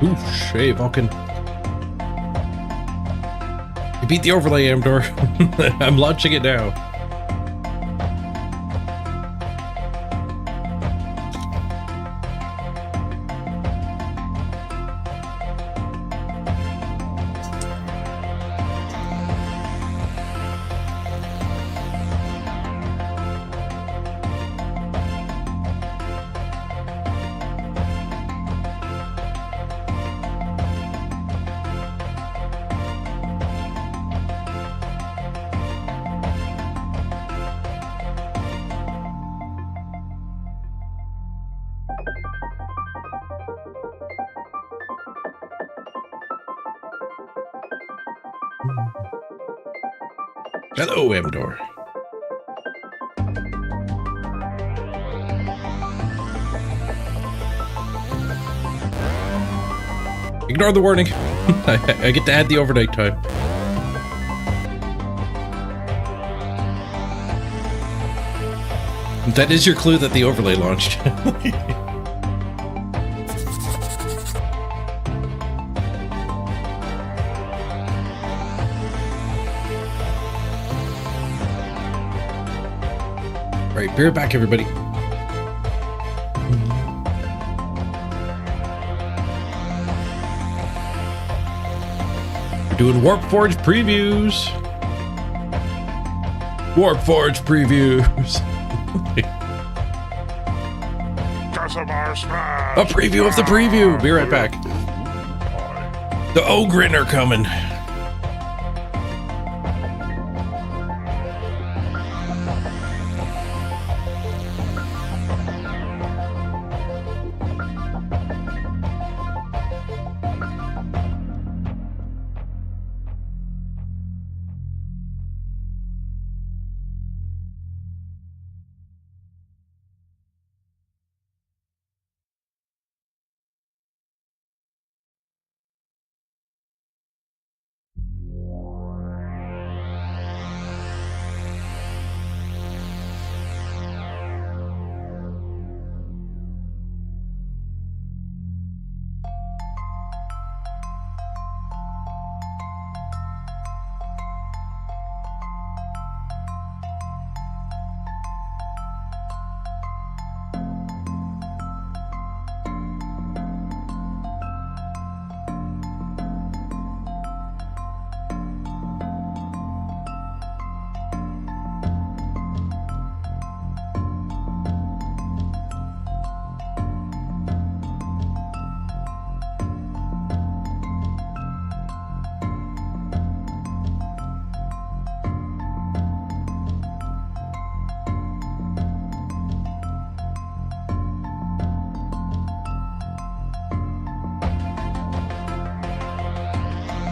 Oof, hey, Vulcan. You beat the overlay, Amdor. I'm launching it now. Hello, Amdor. Ignore the warning. I get to add the overnight time. That is your clue that the overlay launched. All right, be right back, everybody. We're doing WARPFORGE previews. WARPFORGE previews. A preview of the preview. Be right back. The Ogrin are coming.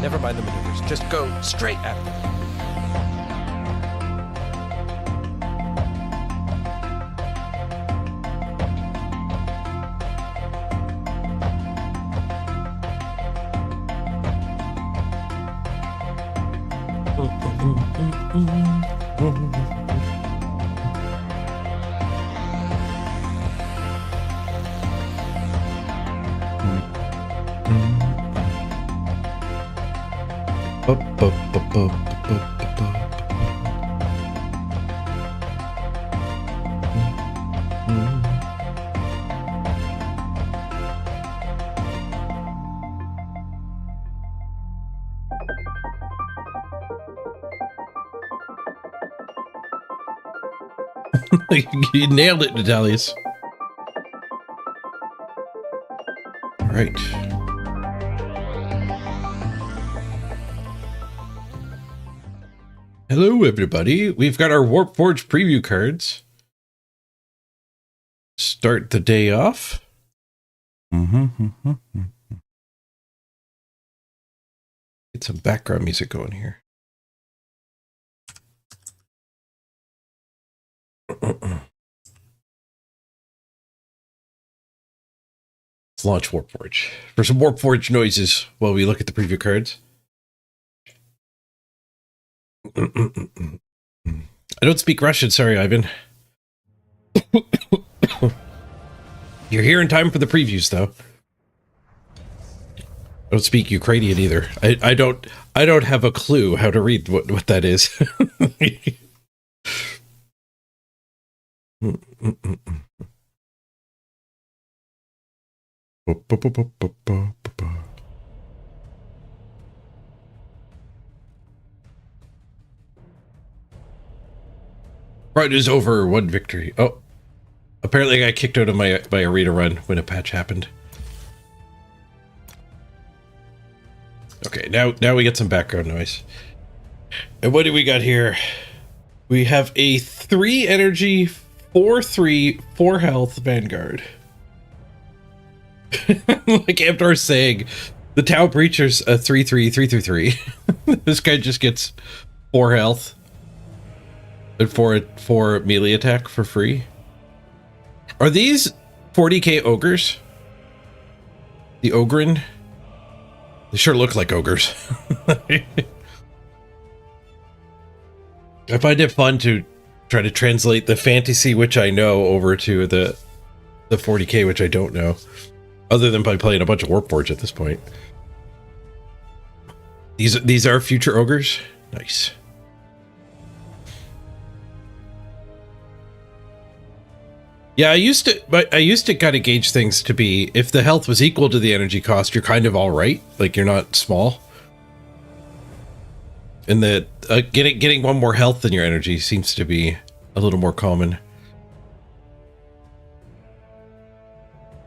Never mind the maneuvers. Just go straight at them. You nailed it, Natalius. All right. Hello, everybody. We've got our WARPFORGE preview cards. Start the day off. Get some background music going here. Let's launch WARPFORGE. For some WARPFORGE noises while we look at the preview cards. I don't speak Russian, sorry, Ivan. You're here in time for the previews, though. I don't speak Ukrainian either. I don't have a clue how to read what that is. Run is over, one victory. Oh, apparently I got kicked out of my arena run when a patch happened. Okay, now we get some background noise. And what do we got here? We have a 3 energy, 4/3, 4 health Vanguard. Like Amdor's saying, the Tau Breacher's a 3/3, 3/3. This guy just gets 4 health and 4 melee attack for free. Are these 40k ogres? The Ogren? They sure look like ogres. I find it fun to try to translate the fantasy which I know over to the 40k which I don't know, other than by playing a bunch of Warpforge at this point. These are future ogres. Nice. Yeah, I used to kind of gauge things to be, if the health was equal to the energy cost, you're kind of all right. Like, you're not small. And that getting 1 more health than your energy seems to be a little more common.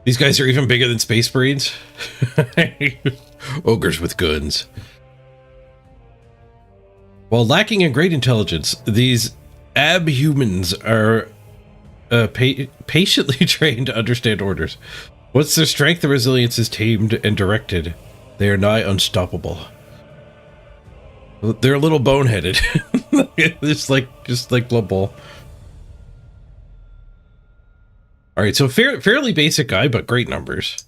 These guys are even bigger than Space Marines. Ogres with guns. While lacking in great intelligence, these abhumans are patiently trained to understand orders. Once their strength and resilience is tamed and directed, they are nigh unstoppable. They're a little boneheaded. just like Blood Bowl. All right, so fairly basic guy, but great numbers.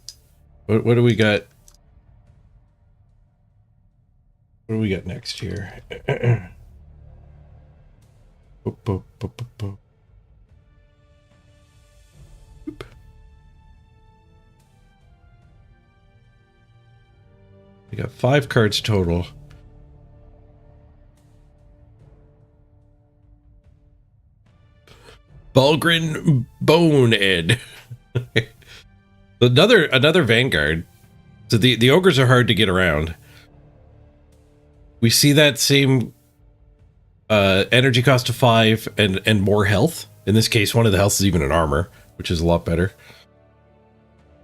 What do we got? What do we got next here? We got 5 cards total. Bulgrin Bonehead. another Vanguard. So the ogres are hard to get around. We see that same energy cost of 5 and more health. In this case, one of the health is even an armor, which is a lot better.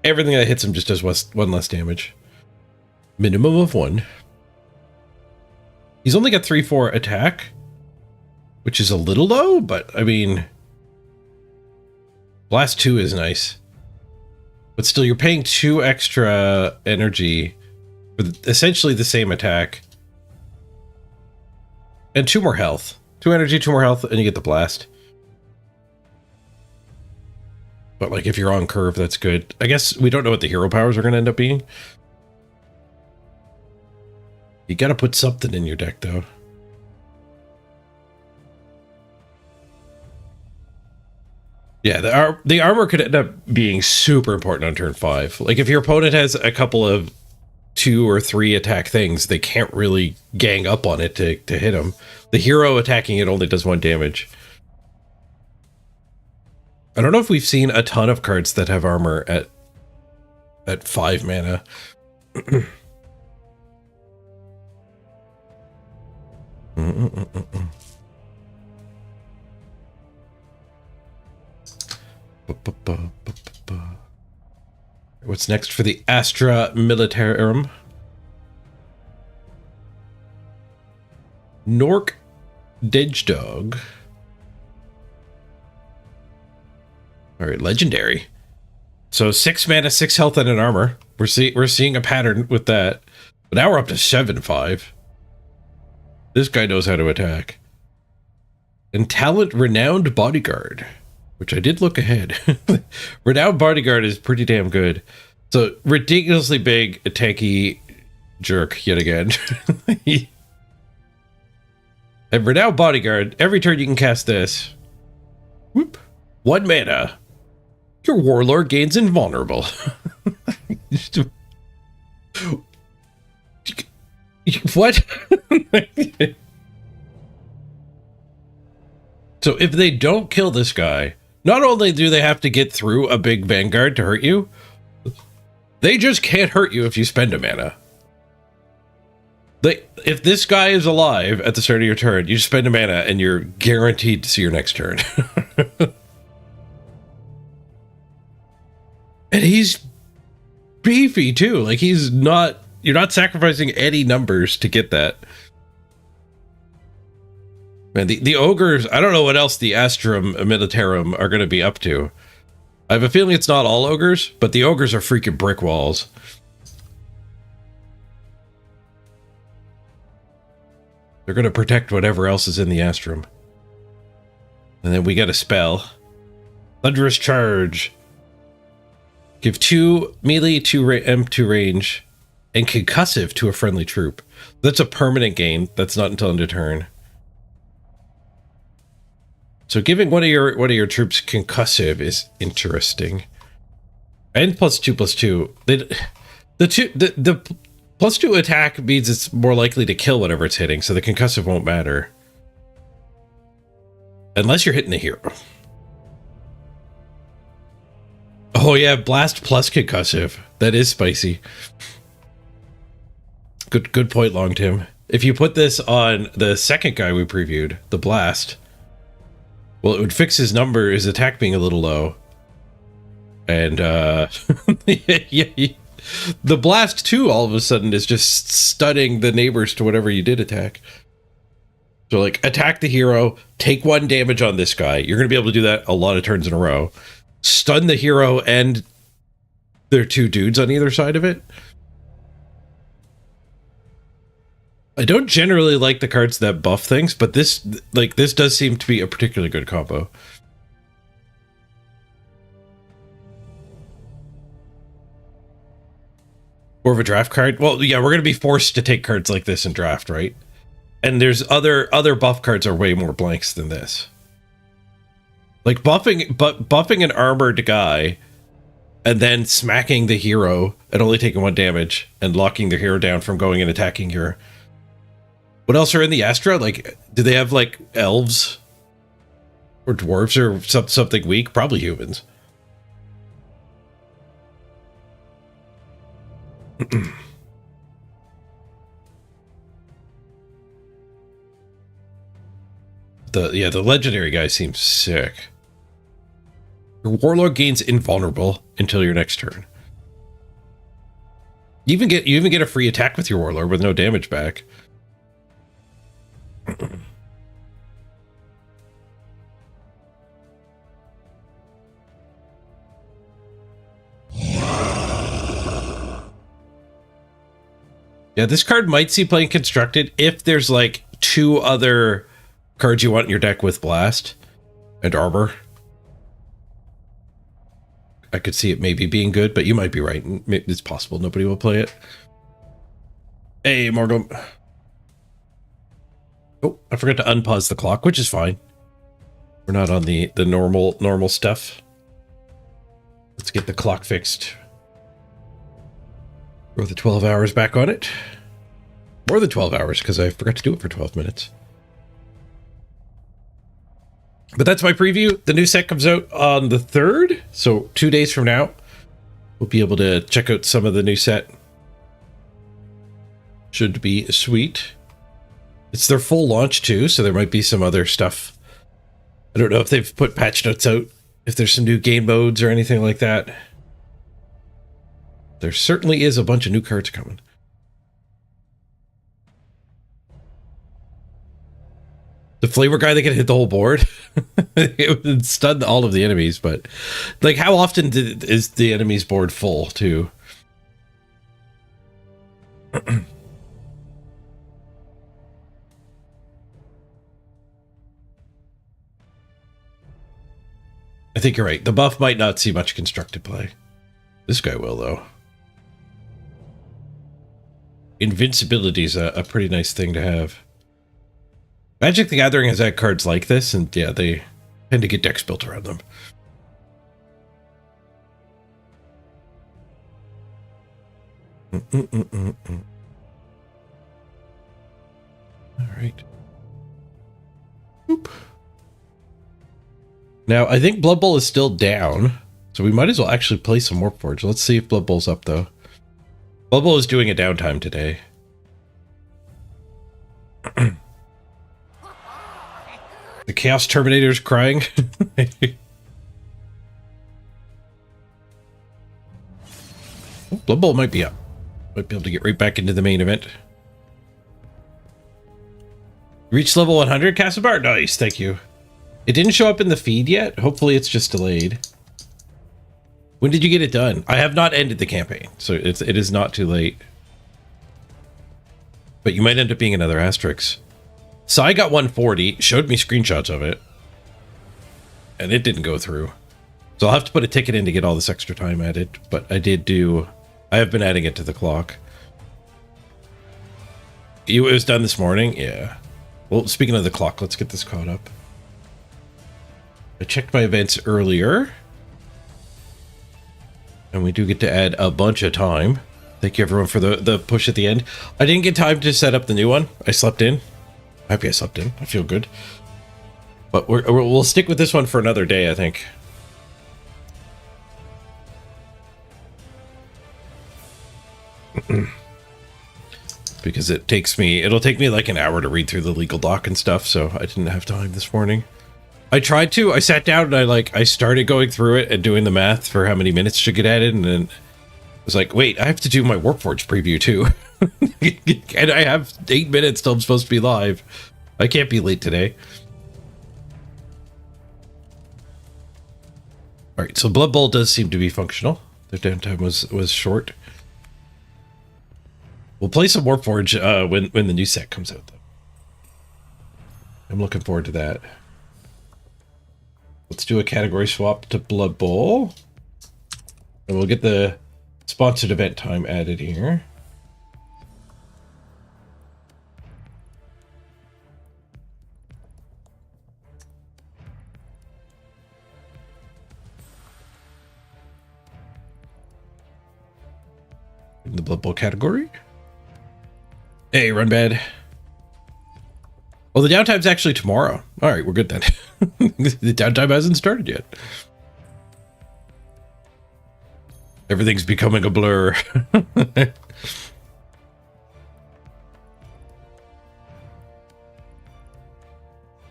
Everything that hits him just does 1 less damage. Minimum of 1. He's only got 3/4 attack, which is a little low, but I mean, Blast 2 is nice. But still, you're paying 2 extra energy for essentially the same attack. And 2 more health. 2 energy, 2 more health, and you get the blast. But like, if you're on curve, that's good. I guess we don't know what the hero powers are going to end up being. You got to put something in your deck, though. Yeah, the armor could end up being super important on turn 5. Like, if your opponent has a couple of 2 or 3 attack things, they can't really gang up on it to hit them. The hero attacking it only does 1 damage. I don't know if we've seen a ton of cards that have armor at 5 mana. What's next for the Astra Militarum? Nork Degedog. All right, legendary. So 6 mana, 6 health, and an armor. We're seeing a pattern with that. But now we're up to 7/5. This guy knows how to attack. And talent, Renowned Bodyguard, which I did look ahead. Renowned Bodyguard is pretty damn good. So ridiculously big, a tanky jerk yet again. And Renowned Bodyguard, every turn you can cast this. Whoop. 1 mana. Your Warlord gains invulnerable. What? So if they don't kill this guy, not only do they have to get through a big vanguard to hurt you, they just can't hurt you if you spend a mana. If this guy is alive at the start of your turn, you spend a mana and you're guaranteed to see your next turn. And he's beefy too. Like you're not sacrificing any numbers to get that. Man, the ogres, I don't know what else the Astrum Militarum are going to be up to. I have a feeling it's not all ogres, but the ogres are freaking brick walls. They're going to protect whatever else is in the Astrum. And then we get a spell. Thunderous Charge. Give 2 melee, 2 M2 range, and concussive to a friendly troop. That's a permanent gain. That's not until end of turn. So giving one of your troops concussive is interesting. And +2/+2. The +2 attack means it's more likely to kill whatever it's hitting, so the concussive won't matter. Unless you're hitting the hero. Oh yeah, blast plus concussive. That is spicy. Good point, Long Tim. If you put this on the second guy we previewed, the blast, well, it would fix his number, his attack being a little low. And yeah, the blast too all of a sudden is just stunning the neighbors to whatever you did attack. So like attack the hero, take 1 damage on this guy. You're going to be able to do that a lot of turns in a row. Stun the hero and their 2 dudes on either side of it. I don't generally like the cards that buff things, but this does seem to be a particularly good combo. More of a draft card? Well, yeah, we're going to be forced to take cards like this in draft, right? And there's other buff cards are way more blanks than this. Like buffing an armored guy and then smacking the hero and only taking 1 damage and locking the hero down from going and attacking your... What else are in the Astra? Like, do they have like elves or dwarves or something weak? Probably humans. The legendary guy seems sick. Your warlord gains invulnerable until your next turn. You even get a free attack with your warlord with no damage back. Yeah, this card might see playing constructed if there's like 2 other cards you want in your deck with blast and armor. I could see it maybe being good, but you might be right. It's possible nobody will play it. Hey, Morgan. Oh, I forgot to unpause the clock, which is fine. We're not on the normal stuff. Let's get the clock fixed. Throw the 12 hours back on it. More than 12 hours, because I forgot to do it for 12 minutes. But that's my preview. The new set comes out on the 3rd, so 2 days from now. We'll be able to check out some of the new set. Should be sweet. It's their full launch too, so there might be some other stuff. I don't know if they've put patch notes out, if there's some new game modes or anything like that. There certainly is a bunch of new cards coming. The flavor guy that can hit the whole board. It would stun all of the enemies, but like how often is the enemy's board full too? I think you're right. The buff might not see much constructed play. This guy will, though. Invincibility is a pretty nice thing to have. Magic the Gathering has had cards like this, and yeah, they tend to get decks built around them. All right. Boop. Now, I think Blood Bowl is still down, so we might as well actually play some WARPFORGE. Let's see if Blood Bowl's up, though. Blood Bowl is doing a downtime today. The Chaos Terminator's crying. Oh, Blood Bowl might be up. Might be able to get right back into the main event. Reach level 100, Castlebar? Nice, thank you. It didn't show up in the feed yet. Hopefully it's just delayed. When did you get it done? I have not ended the campaign, so it is not too late. But you might end up being another asterisk. So I got 140, showed me screenshots of it, and it didn't go through. So I'll have to put a ticket in to get all this extra time added, but I have been adding it to the clock. It was done this morning? Yeah. Well, speaking of the clock, let's get this caught up. I checked my events earlier. And we do get to add a bunch of time. Thank you everyone for the push at the end. I didn't get time to set up the new one. I slept in. Happy I slept in. I feel good. But we'll stick with this one for another day, I think. Because it'll take me like an hour to read through the legal doc and stuff, so I didn't have time this morning. I sat down and I started going through it and doing the math for how many minutes should get added, and then I was like, wait, I have to do my WARPFORGE preview too. And I have 8 minutes till I'm supposed to be live. I can't be late today. All right, so Blood Bowl does seem to be functional. Their downtime was short. We'll play some WARPFORGE when the new set comes out, though. I'm looking forward to that. Let's do a category swap to Blood Bowl. And we'll get the sponsored event time added here. In the Blood Bowl category. Hey, run bad. Well, the downtime's actually tomorrow. All right, we're good then. The downtime hasn't started yet. Everything's becoming a blur. Right,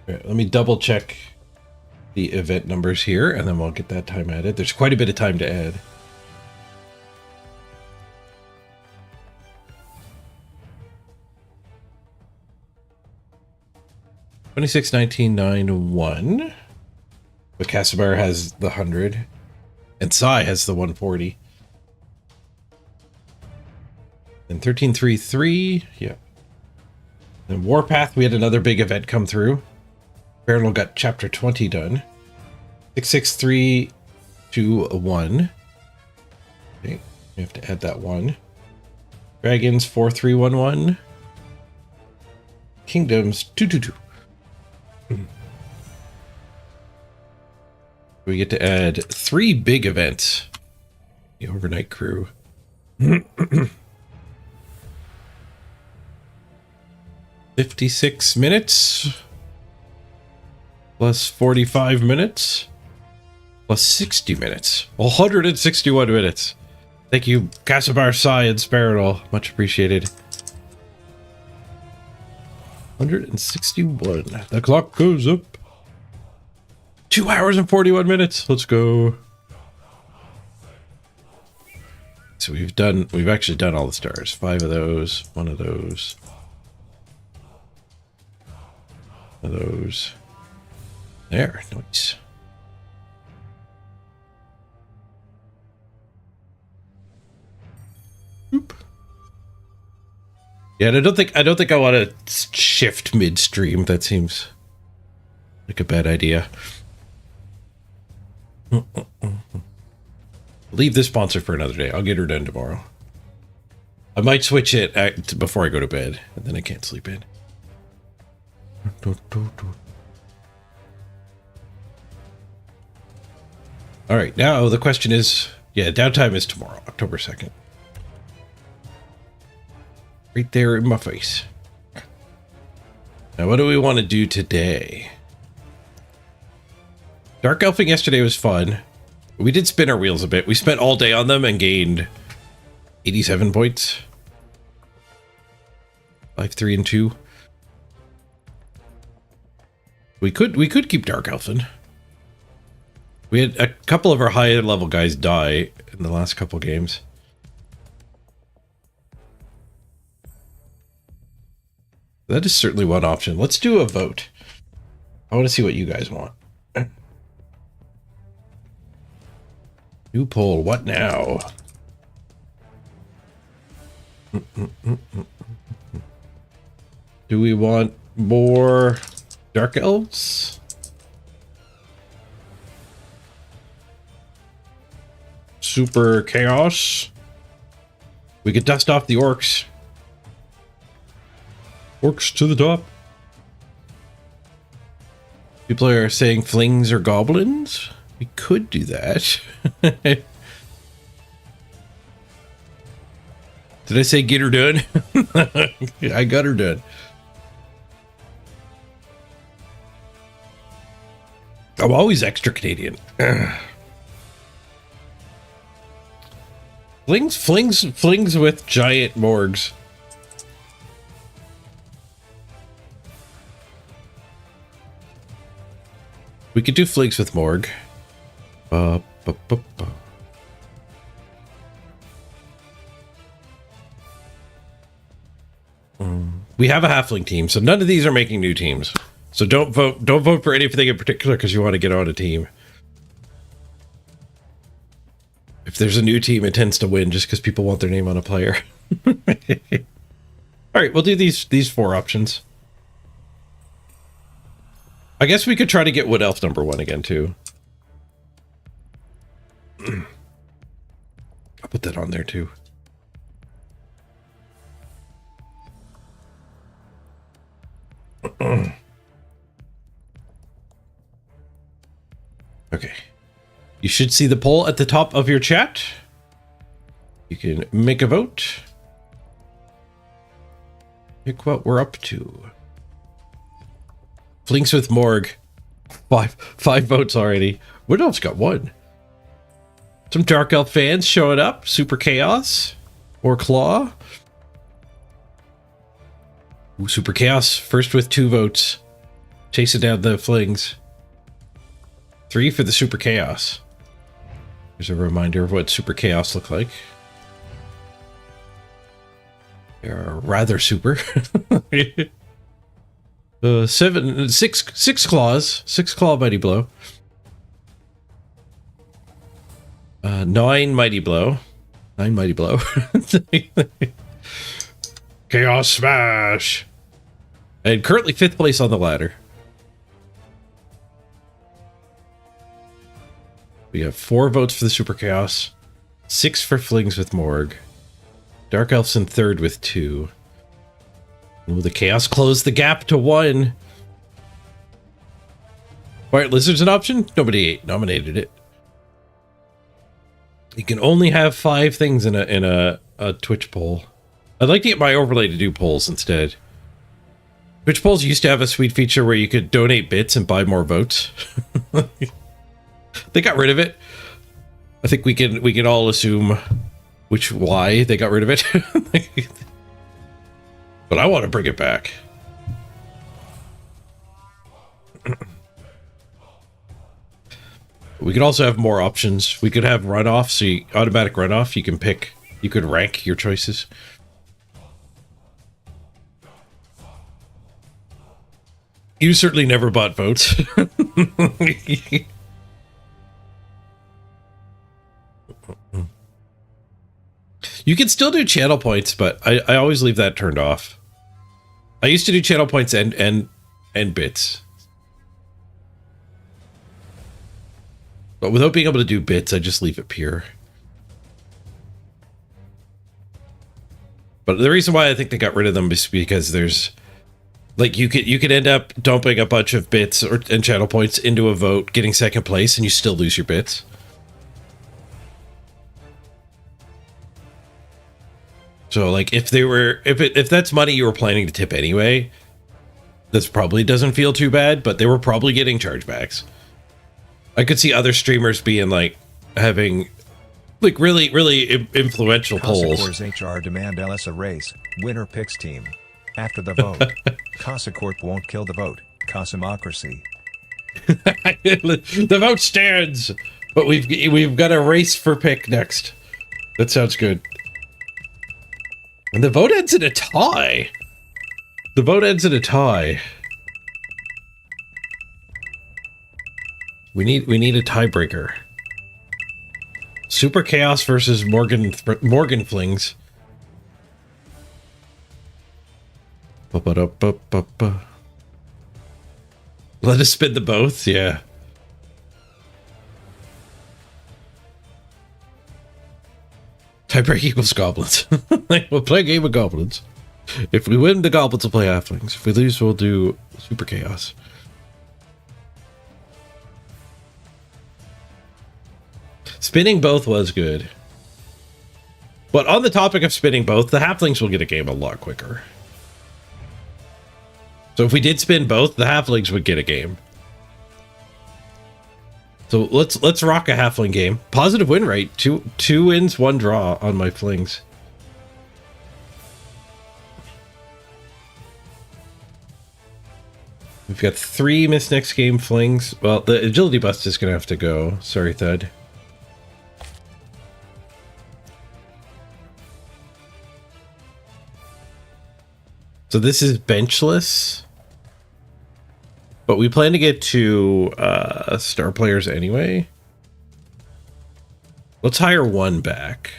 let me double check the event numbers here, and then we'll get that time added. There's quite a bit of time to add. $26.1991. But Castlebar has the 100. And Psy has the 140. And 1333, yeah. And Warpath, we had another big event come through. Baronal got chapter 20 done. 66321. Okay, we have to add that one. Dragons 4311. Kingdoms 222. We get to add 3 big events. The overnight crew. 56 minutes. Plus 45 minutes. Plus 60 minutes. 161 minutes. Thank you, Castlebar, Psy, and Sparrow. Much appreciated. 161. The clock goes up. 2 hours and 41 minutes. Let's go. So we've actually done all the stars. 5 of those, 1 of those. One of those. There, nice. Oop. Yeah, and I don't think I want to shift midstream. That seems like a bad idea. Leave this sponsor for another day. I'll get her done tomorrow. I might switch it before I go to bed, and then I can't sleep in. All right, now the question is, yeah, downtime is tomorrow, October 2nd. Right there in my face. Now, what do we want to do today? Dark Elfing yesterday was fun. We did spin our wheels a bit. We spent all day on them and gained 87 points. 5, 3, and 2. We could keep Dark Elfing. We had a couple of our higher level guys die in the last couple games. That is certainly one option. Let's do a vote. I want to see what you guys want. New poll. What now? Do we want more Dark Elves? Super Chaos? We could dust off the Orcs. Orcs to the top. People are saying flings or goblins. We could do that. Did I say get her done? I got her done. I'm always extra Canadian. Flings with giant morgs. We could do flings with morg. We have a halfling team, so none of these are making new teams. So don't vote for anything in particular because you want to get on a team. If there's a new team, it tends to win just because people want their name on a player. All right, we'll do these 4 options. I guess we could try to get Wood Elf #1 again, too. I'll put that on there, too. Okay. You should see the poll at the top of your chat. You can make a vote. Pick what we're up to. Flinks with Morg. Five votes already. Wood Elf's got 1. Some Dark Elf fans showing up. Super Chaos. Or Claw. Ooh, Super Chaos first with 2 votes. Chasing down the Flings. 3 for the Super Chaos. Here's a reminder of what Super Chaos look like. They're rather super. 6 claws. 6 claw mighty blow. 9 mighty blow. 9 mighty blow. Chaos smash. And currently 5th place on the ladder. We have 4 votes for the Super Chaos. 6 for Flings with Morg. Dark Elf's in 3rd with 2. Will the Chaos close the gap to 1? White Lizard's an option? Nobody nominated it. You can only have 5 things in a Twitch poll. I'd like to get my overlay to do polls instead. Twitch polls used to have a sweet feature where you could donate bits and buy more votes. They got rid of it. I think we can all assume why they got rid of it. But I want to bring it back. We could also have more options. We could have runoff, so automatic runoff. You could rank your choices. You certainly never bought votes. You can still do channel points, but I always leave that turned off. I used to do channel points and bits. But without being able to do bits, I just leave it pure. But the reason why I think they got rid of them is because there's like you could end up dumping a bunch of bits and channel points into a vote, getting 2nd place, and you still lose your bits. So like if that's money you were planning to tip anyway, this probably doesn't feel too bad, but they were probably getting chargebacks. I could see other streamers being like having like really influential polls. Casa Corp's HR demand LS a race. Winner picks team. After the vote, Casa Corp won't kill the vote. Casamocracy. The vote stands, but we've got a race for pick next. That sounds good. And the vote ends in a tie. The vote ends in a tie. We need a tiebreaker. Super Chaos versus Morgan Flings. Ba-ba-da-ba-ba-ba. Let us spin the both, yeah. Tiebreak equals goblins. We'll play a game of goblins. If we win, the goblins will play halflings. If we lose, we'll do Super Chaos. Spinning both was good. But on the topic of spinning both, the halflings will get a game a lot quicker. So if we did spin both, the halflings would get a game. So let's rock a halfling game. Positive win rate. Two wins, one draw on my flings. We've got 3 miss next game flings. Well, the agility bust is gonna have to go. Sorry, Thud. So this is benchless. But we plan to get to star players anyway. Let's hire 1 back.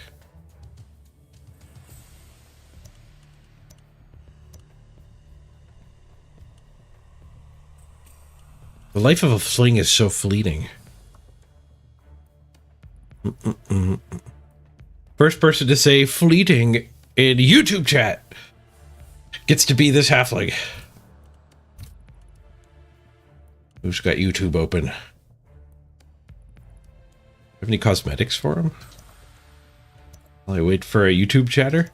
The life of a fling is so fleeting. First person to say fleeting in YouTube chat gets to be this halfling. Who's got YouTube open? Have any cosmetics for him? While I wait for a YouTube chatter.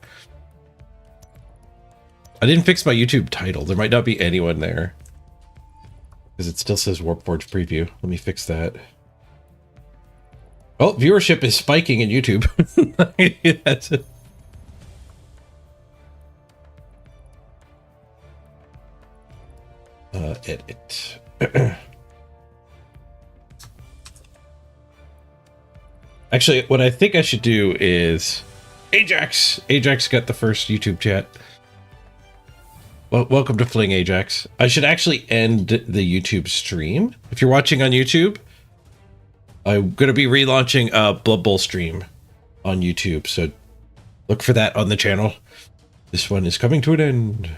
I didn't fix my YouTube title. There might not be anyone there. Because it still says WARPFORGE preview. Let me fix that. Oh, viewership is spiking in YouTube. That's it. Edit. Actually, what I think I should do is Ajax. Ajax got the first YouTube chat. Well, welcome to Fling, Ajax. I should actually end the YouTube stream. If you're watching on YouTube, I'm going to be relaunching a Blood Bowl stream on YouTube, so look for that on the channel. This one is coming to an end.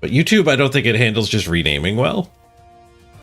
But YouTube, I don't think it handles just renaming well.